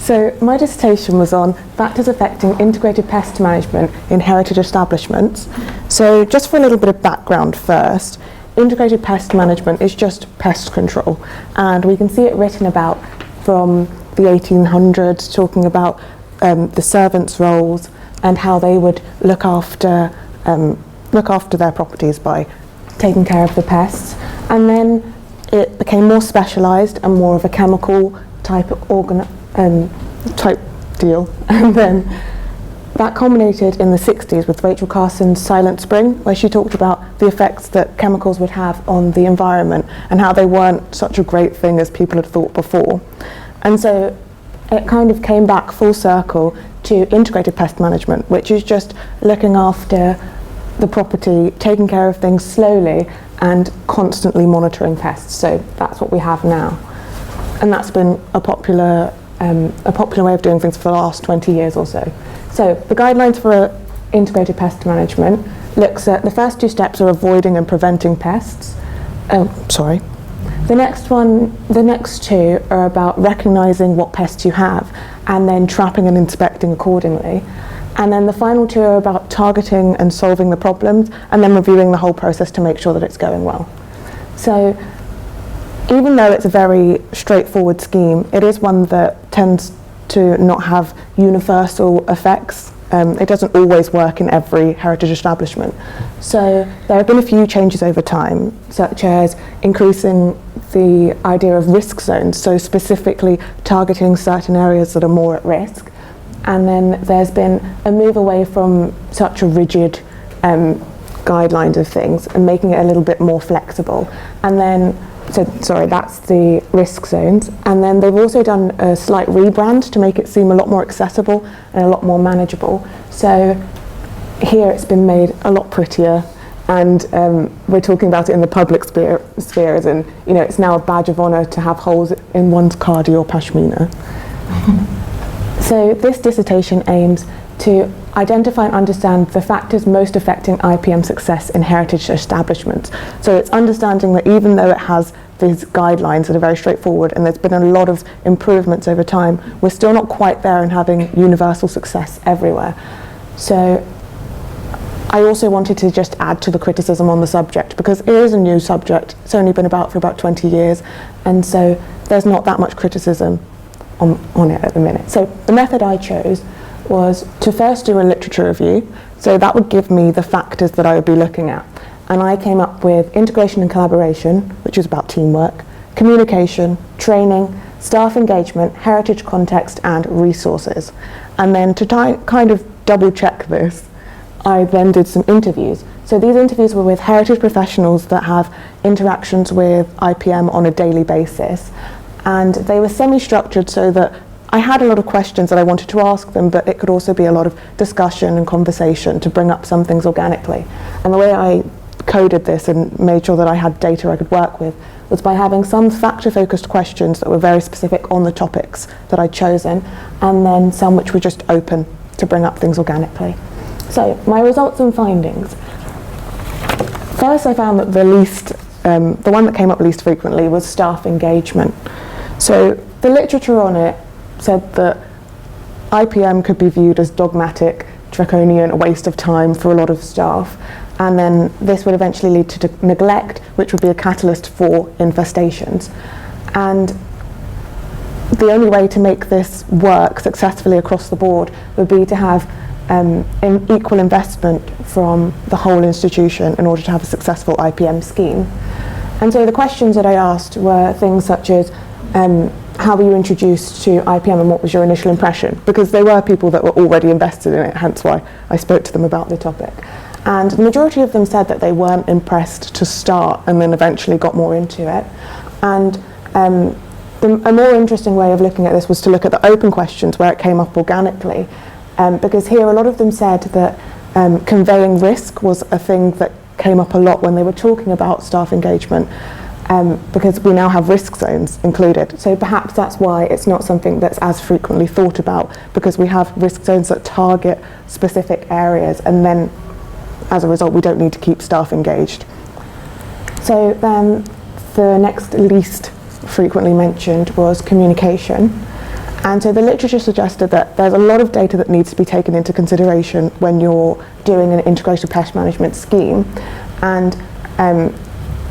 So my dissertation was on factors affecting integrated pest management in heritage establishments. So just for a little bit of background first, integrated pest management is just pest control, and we can see it written about from the 1800s, talking about the servants' roles and how they would look after their properties by taking care of the pests. And then it became more specialised and more of a chemical type type deal. And then that culminated in the 60s with Rachel Carson's Silent Spring, where she talked about the effects that chemicals would have on the environment and how they weren't such a great thing as people had thought before. And so it kind of came back full circle to integrated pest management, which is just looking after the property, taking care of things slowly and constantly monitoring pests. So that's what we have now. And that's been a popular way of doing things for the last 20 years or so. So the guidelines for integrated pest management looks at the first two steps are avoiding and preventing pests. The next two are about recognising what pests you have and then trapping and inspecting accordingly. And then the final two are about targeting and solving the problems and then reviewing the whole process to make sure that it's going well. So even though it's a very straightforward scheme, it is one that tends to not have universal effects. It doesn't always work in every heritage establishment. So there have been a few changes over time, such as increasing the idea of risk zones, so specifically targeting certain areas that are more at risk. And then there's been a move away from such a rigid guidelines of things and making it a little bit more flexible. And then that's the risk zones. And then they've also done a slight rebrand to make it seem a lot more accessible and a lot more manageable. So here it's been made a lot prettier, and we're talking about it in the public spheres, and it's now a badge of honour to have holes in one's khadi or pashmina. So this dissertation aims to identify and understand the factors most affecting IPM success in heritage establishments. So it's understanding that even though it has these guidelines that are very straightforward and there's been a lot of improvements over time, we're still not quite there in having universal success everywhere. So I also wanted to just add to the criticism on the subject, because it is a new subject. It's only been about for about 20 years, and so there's not that much criticism on it at the minute. So the method I chose was to first do a literature review. So that would give me the factors that I would be looking at. And I came up with integration and collaboration, which is about teamwork, communication, training, staff engagement, heritage context, and resources. And then to kind of double check this, I then did some interviews. So these interviews were with heritage professionals that have interactions with IPM on a daily basis. And they were semi-structured so that I had a lot of questions that I wanted to ask them, but it could also be a lot of discussion and conversation to bring up some things organically. And the way I coded this and made sure that I had data I could work with was by having some factor-focused questions that were very specific on the topics that I'd chosen, and then some which were just open to bring up things organically. So my results and findings. First, I found that the one that came up least frequently was staff engagement. So the literature on it said that IPM could be viewed as dogmatic, draconian, a waste of time for a lot of staff, and then this would eventually lead to neglect, which would be a catalyst for infestations. And the only way to make this work successfully across the board would be to have equal investment from the whole institution in order to have a successful IPM scheme. And so the questions that I asked were things such as how were you introduced to IPM and what was your initial impression? Because there were people that were already invested in it, hence why I spoke to them about the topic. And the majority of them said that they weren't impressed to start and then eventually got more into it. And a more interesting way of looking at this was to look at the open questions where it came up organically. Because here a lot of them said that conveying risk was a thing that came up a lot when they were talking about staff engagement. Because we now have risk zones included. So perhaps that's why it's not something that's as frequently thought about, because we have risk zones that target specific areas, and then as a result we don't need to keep staff engaged. So then the next least frequently mentioned was communication. And so the literature suggested that there's a lot of data that needs to be taken into consideration when you're doing an integrated pest management scheme. And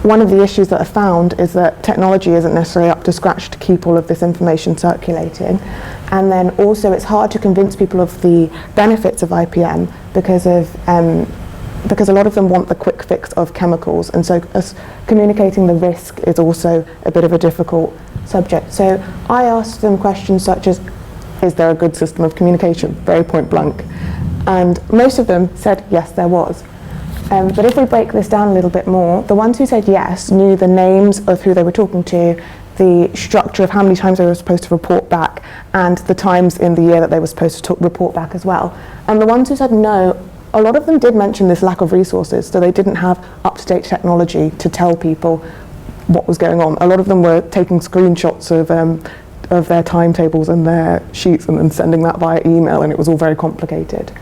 one of the issues that are found is that technology isn't necessarily up to scratch to keep all of this information circulating. And then also it's hard to convince people of the benefits of IPM because a lot of them want the quick fix of chemicals, and so communicating the risk is also a bit of a difficult subject. So I asked them questions such as, is there a good system of communication? Very point blank. And most of them said yes, there was. But if we break this down a little bit more, the ones who said yes knew the names of who they were talking to, the structure of how many times they were supposed to report back, and the times in the year that they were supposed to report back as well. And the ones who said no, a lot of them did mention this lack of resources, so they didn't have up-to-date technology to tell people what was going on. A lot of them were taking screenshots of their timetables and their sheets and then sending that via email, and it was all very complicated.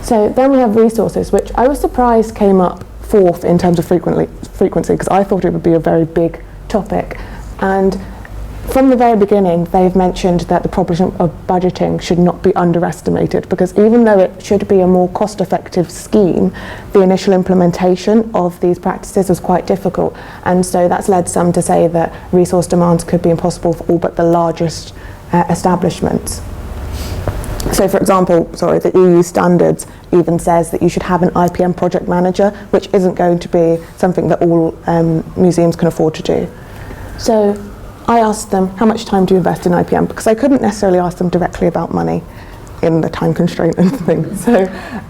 So then we have resources, which I was surprised came up fourth in terms of frequency, because I thought it would be a very big topic. And from the very beginning, they've mentioned that the problem of budgeting should not be underestimated, because even though it should be a more cost-effective scheme, the initial implementation of these practices was quite difficult. And so that's led some to say that resource demands could be impossible for all but the largest establishments. So for example, the EU standards even says that you should have an IPM project manager, which isn't going to be something that all museums can afford to do. So I asked them, how much time do you invest in IPM? Because I couldn't necessarily ask them directly about money in the time constraint and things. So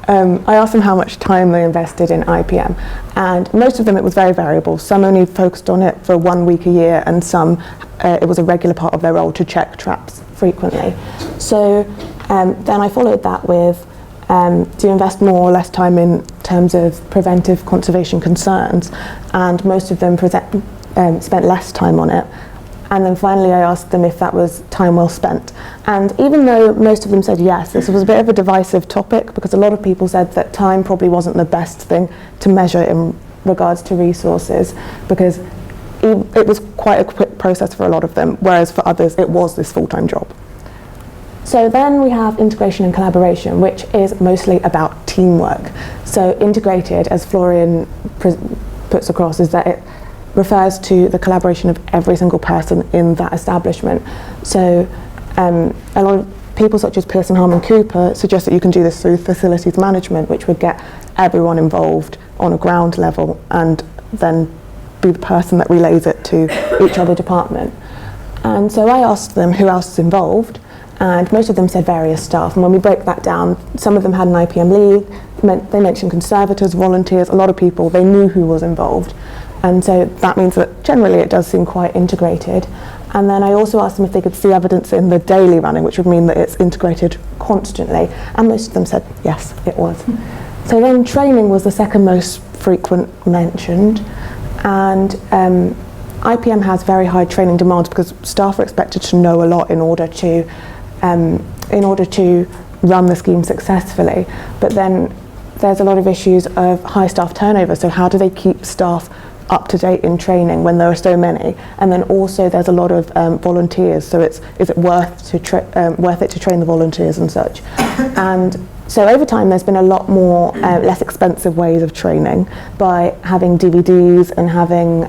I asked them how much time they invested in IPM. And most of them, it was very variable. Some only focused on it for 1 week a year, and some, it was a regular part of their role to check traps frequently. So then I followed that with, do you invest more or less time in terms of preventive conservation concerns? And most of them spent less time on it. And then finally I asked them if that was time well spent. And even though most of them said yes, this was a bit of a divisive topic, because a lot of people said that time probably wasn't the best thing to measure in regards to resources, because it was quite a quick process for a lot of them, whereas for others it was this full-time job. So then we have integration and collaboration, which is mostly about teamwork. So integrated, as Florian puts across, is that it refers to the collaboration of every single person in that establishment. So a lot of people such as Pearson, Harman Cooper suggest that you can do this through facilities management, which would get everyone involved on a ground level and then be the person that relays it to each other department. And so I asked them who else is involved, and most of them said various staff. And when we break that down, some of them had an IPM lead, they mentioned conservators, volunteers, a lot of people, they knew who was involved. And so that means that generally it does seem quite integrated. And then I also asked them if they could see evidence in the daily running, which would mean that it's integrated constantly. And most of them said, yes, it was. So then training was the second most frequent mentioned. And IPM has very high training demands because staff are expected to know a lot in order to run the scheme successfully. But then there's a lot of issues of high staff turnover. So how do they keep staff up to date in training when there are so many? And then also there's a lot of volunteers, so is it worth it to train the volunteers and such? And so over time there's been a lot more less expensive ways of training by having DVDs and having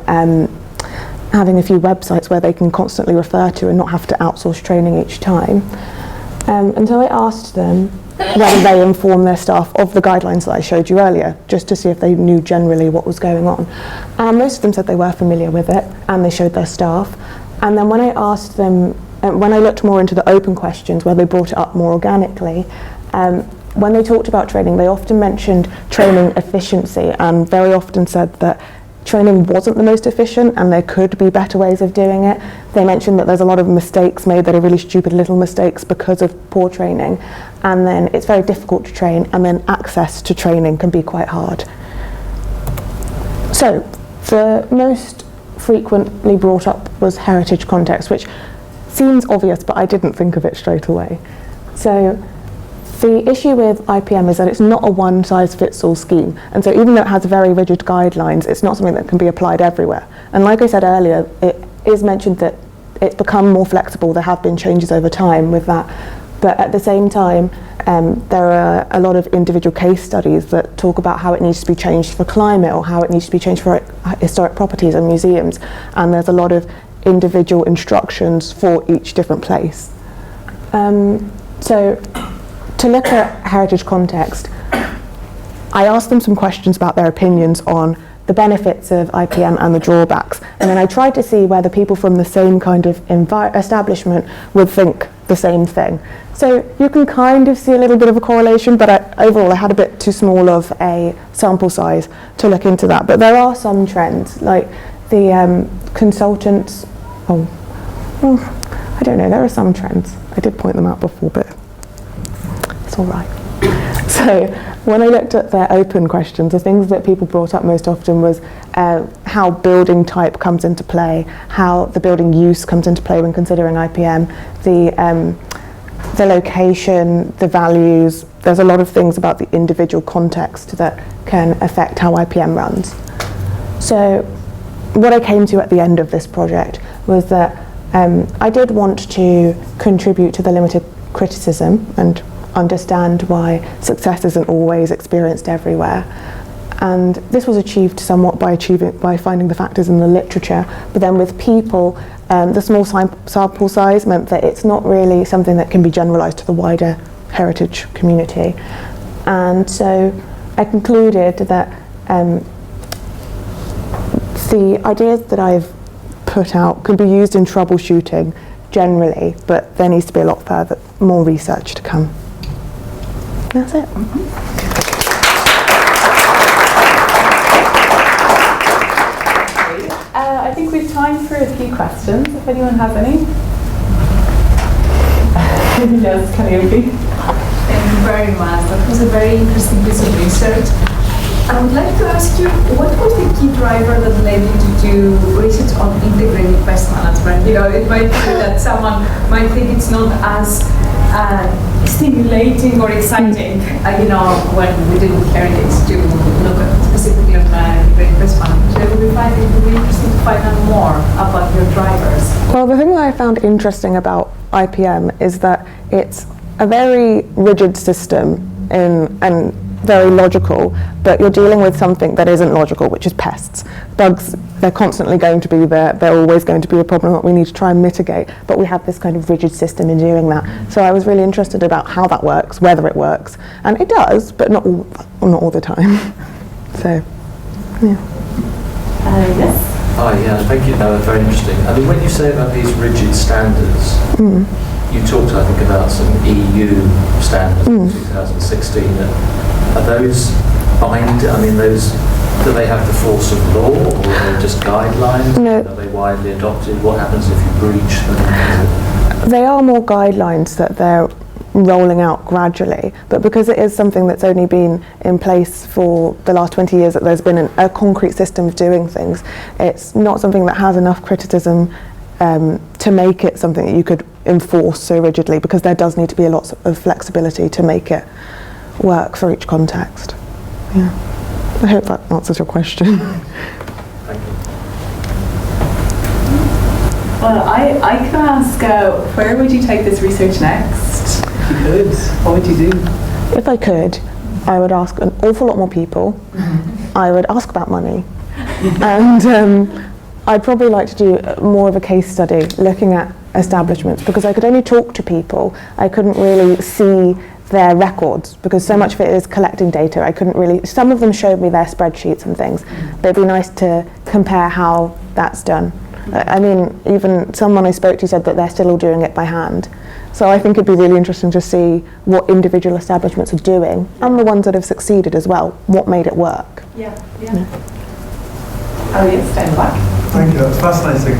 a few websites where they can constantly refer to and not have to outsource training each time. And so I asked them whether they inform their staff of the guidelines that I showed you earlier, just to see if they knew generally what was going on. And most of them said they were familiar with it, and they showed their staff. And then when I asked them, when I looked more into the open questions, where they brought it up more organically, when they talked about training, they often mentioned training efficiency, and very often said that training wasn't the most efficient and there could be better ways of doing it. They mentioned that there's a lot of mistakes made that are really stupid little mistakes because of poor training, and then it's very difficult to train, and then access to training can be quite hard. So the most frequently brought up was heritage context, which seems obvious, but I didn't think of it straight away. So the issue with IPM is that it's not a one-size-fits-all scheme, and so even though it has very rigid guidelines, it's not something that can be applied everywhere. And like I said earlier, it is mentioned that it's become more flexible. There have been changes over time with that. But at the same time, there are a lot of individual case studies that talk about how it needs to be changed for climate or how it needs to be changed for historic properties and museums. And there's a lot of individual instructions for each different place. So to look at heritage context, I asked them some questions about their opinions on the benefits of IPM and the drawbacks. And then I tried to see whether people from the same kind of establishment would think the same thing. So you can kind of see a little bit of a correlation, but overall I had a bit too small of a sample size to look into that. But there are some trends, like the consultants, I don't know, there are some trends. I did point them out before, but it's all right. So when I looked at their open questions, the things that people brought up most often was how building type comes into play, how the building use comes into play when considering IPM, the location, the values. There's a lot of things about the individual context that can affect how IPM runs. So what I came to at the end of this project was that I did want to contribute to the limited criticism and understand why success isn't always experienced everywhere. And this was achieved somewhat by finding the factors in the literature, but then with people, the small sample size meant that it's not really something that can be generalised to the wider heritage community. And so I concluded that the ideas that I've put out can be used in troubleshooting generally, but there needs to be a lot further, more research to come. That's it. I think we have time for a few questions, if anyone has any. Yes, Calliope. Thank you very much. That was a very interesting piece of research. I would like to ask you, what was the key driver that led you to do research on integrated pest management? You know, it might be that someone might think it's not as stimulating or exciting, you know, when we did with heritage to look at specifically on integrated pest management. So it would be interesting to find out more about your drivers. Well, the thing that I found interesting about IPM is that it's a very rigid system and very logical, but you're dealing with something that isn't logical, which is pests. Bugs, they're constantly going to be there, they're always going to be a problem that we need to try and mitigate, but we have this kind of rigid system in doing that. So I was really interested about how that works, whether it works, and it does, but not all the time. So, yeah. Yes? Oh yeah, thank you, that was very interesting. I mean, when you say about these rigid standards, you talked, I think, about some EU standards in 2016. Are those binding? I mean, do they have the force of law, or are they just guidelines? No. Are they widely adopted? What happens if you breach them? They are more guidelines that they're rolling out gradually, but because it is something that's only been in place for the last 20 years, that there's been a concrete system of doing things, it's not something that has enough criticism to make it something that you could enforce so rigidly, because there does need to be a lot of flexibility to make it work for each context. Yeah. I hope that answers your question. Thank you. Well, I can ask, where would you take this research next? If you could, what would you do? If I could, I would ask an awful lot more people. I would ask about money. And I'd probably like to do more of a case study looking at establishments, because I could only talk to people. I couldn't really see their records, because so much of it is collecting data. I couldn't really, some of them showed me their spreadsheets and things, but it'd be nice to compare how that's done. I mean, even someone I spoke to said that they're still all doing it by hand. So I think it'd be really interesting to see what individual establishments are doing, and the ones that have succeeded as well, what made it work. Yeah. Oh yes, stand back. Thank you, that's fascinating.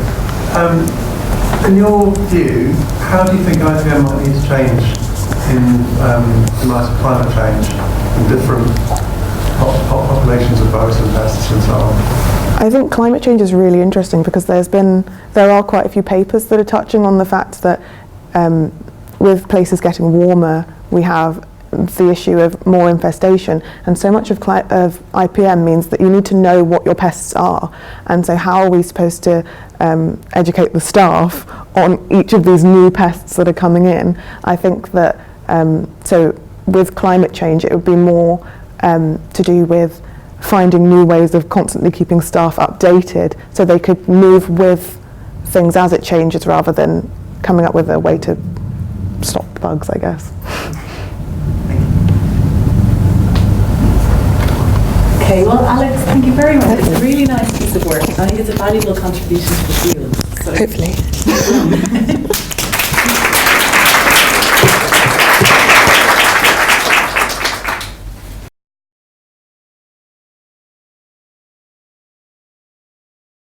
In your view, how do you think IPM might need to change in light of climate change and different populations of bugs and pests and so on? I think climate change is really interesting, because there are quite a few papers that are touching on the fact that with places getting warmer, we have the issue of more infestation. And so much of IPM means that you need to know what your pests are. And so how are we supposed to educate the staff on each of these new pests that are coming in? I think that, so with climate change, it would be more to do with finding new ways of constantly keeping staff updated so they could move with things as it changes rather than coming up with a way to stop bugs, I guess. Okay, well, Alex, thank you very much. It's a really nice piece of work. I think it's a valuable contribution to the field. So Hopefully.